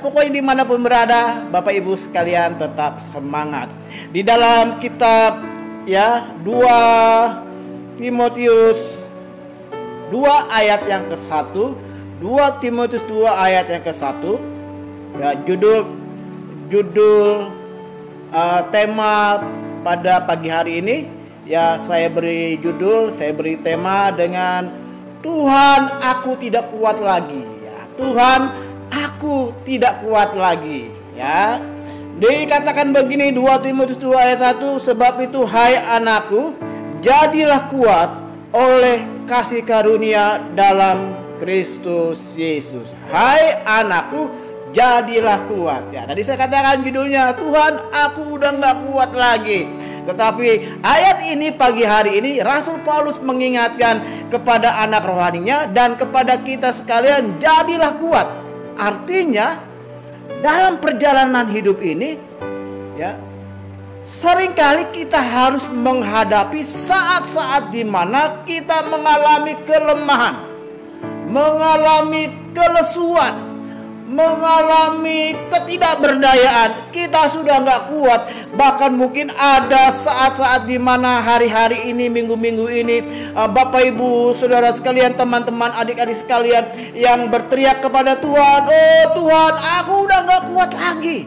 pokoknya dimanapun berada, Bapak Ibu sekalian tetap semangat. Di dalam kitab ya 2 Timotius 2 ayat yang ke-1, 2 Timotius 2 ayat yang ke-1, ya, judul tema pada pagi hari ini, ya, saya beri tema dengan Tuhan, aku tidak kuat lagi. Ya, Tuhan, aku tidak kuat lagi. Ya, dikatakan begini 2 Timotius 2 ayat 1, sebab itu hai anakku, jadilah kuat oleh kasih karunia dalam Kristus Yesus. Hai anakku, jadilah kuat. Ya, tadi saya katakan judulnya, Tuhan, aku udah gak kuat lagi. Tetapi ayat ini pagi hari ini Rasul Paulus mengingatkan kepada anak rohaninya dan kepada kita sekalian, jadilah kuat. Artinya dalam perjalanan hidup ini, ya, seringkali kita harus menghadapi saat-saat di mana kita mengalami kelemahan, mengalami kelesuan, mengalami ketidakberdayaan. Kita sudah nggak kuat. Bahkan mungkin ada saat-saat di mana hari-hari ini, minggu-minggu ini, Bapak Ibu, saudara sekalian, teman-teman, adik-adik sekalian yang berteriak kepada Tuhan, oh Tuhan, aku udah nggak kuat lagi.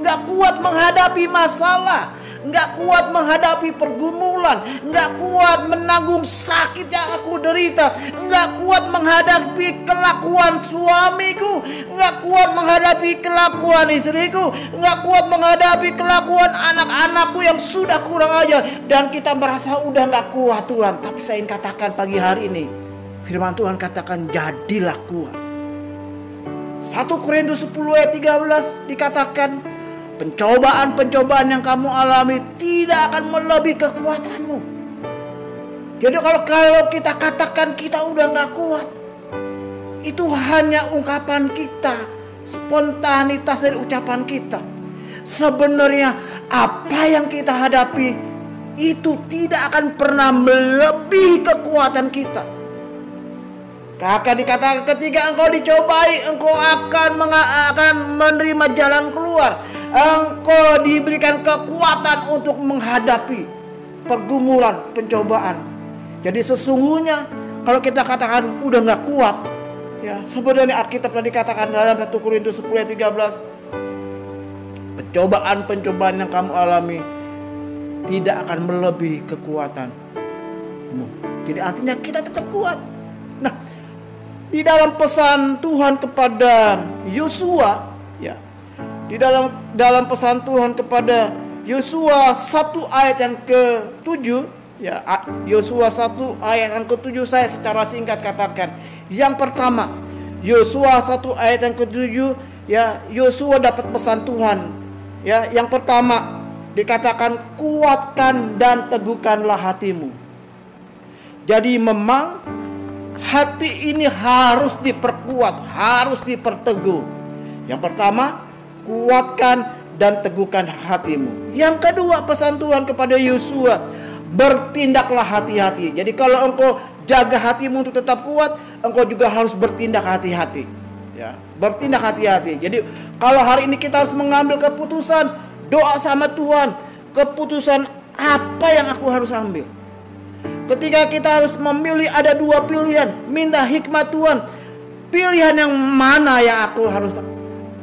Nggak kuat menghadapi masalah, nggak kuat menghadapi pergumulan, nggak kuat menanggung sakit yang aku derita, nggak kuat menghadapi kelakuan suamiku, nggak kuat menghadapi kelakuan istriku, nggak kuat menghadapi kelakuan anak-anakku yang sudah kurang ajar. Dan kita merasa udah nggak kuat Tuhan. Tapi saya ingin katakan pagi hari ini, firman Tuhan katakan jadilah kuat. 1 Korintus 10 ayat 13 dikatakan, pencobaan-pencobaan yang kamu alami tidak akan melebihi kekuatanmu. Jadi kalau kita katakan kita udah gak kuat, itu hanya ungkapan kita, spontanitas dari ucapan kita. Sebenarnya apa yang kita hadapi itu tidak akan pernah melebihi kekuatan kita. Akan dikatakan ketika engkau dicobai, engkau akan menerima jalan keluar. Engkau diberikan kekuatan untuk menghadapi pergumulan, pencobaan. Jadi sesungguhnya kalau kita katakan udah gak kuat, ya, sebenarnya Alkitab tadi dikatakan dalam 1 Korintus 10 ayat 13, pencobaan-pencobaan yang kamu alami tidak akan melebihi kekuatanmu. Jadi artinya kita tetap kuat. Nah, di dalam pesan Tuhan kepada Yosua, ya, di dalam pesan Tuhan kepada Yosua 1 ayat yang ke-7, ya, Yosua 1 ayat yang ke-7 saya secara singkat katakan. Yang pertama, Yosua 1 ayat yang ke-7, ya, Yosua dapat pesan Tuhan. Ya, yang pertama dikatakan kuatkan dan teguhkanlah hatimu. Jadi memang hati ini harus diperkuat, harus diperteguh. Yang pertama, kuatkan dan teguhkan hatimu. Yang kedua, pesan Tuhan kepada Yosua, bertindaklah hati-hati. Jadi kalau engkau jaga hatimu untuk tetap kuat, engkau juga harus bertindak hati-hati. Ya, bertindak hati-hati. Jadi kalau hari ini kita harus mengambil keputusan, doa sama Tuhan, keputusan apa yang aku harus ambil. Ketika kita harus memilih, ada dua pilihan, minta hikmat Tuhan. Pilihan yang mana yang aku harus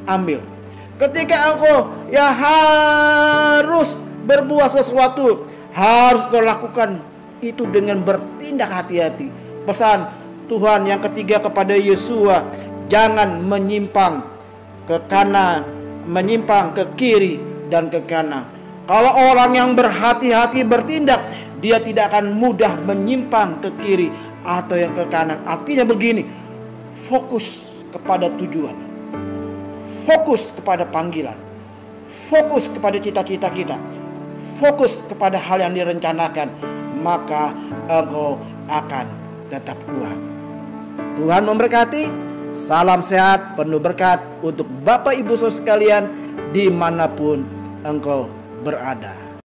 ambil? Ketika engkau ya harus berbuat sesuatu, harus kau lakukan itu dengan bertindak hati-hati. Pesan Tuhan yang ketiga kepada Yosua, jangan menyimpang ke kanan, menyimpang ke kiri dan ke kanan. Kalau orang yang berhati-hati bertindak, dia tidak akan mudah menyimpang ke kiri atau yang ke kanan. Artinya begini, fokus kepada tujuan, fokus kepada panggilan, fokus kepada cita-cita kita, fokus kepada hal yang direncanakan, maka engkau akan tetap kuat. Tuhan memberkati. Salam sehat penuh berkat untuk Bapak Ibu Saudara sekalian dimanapun engkau berada.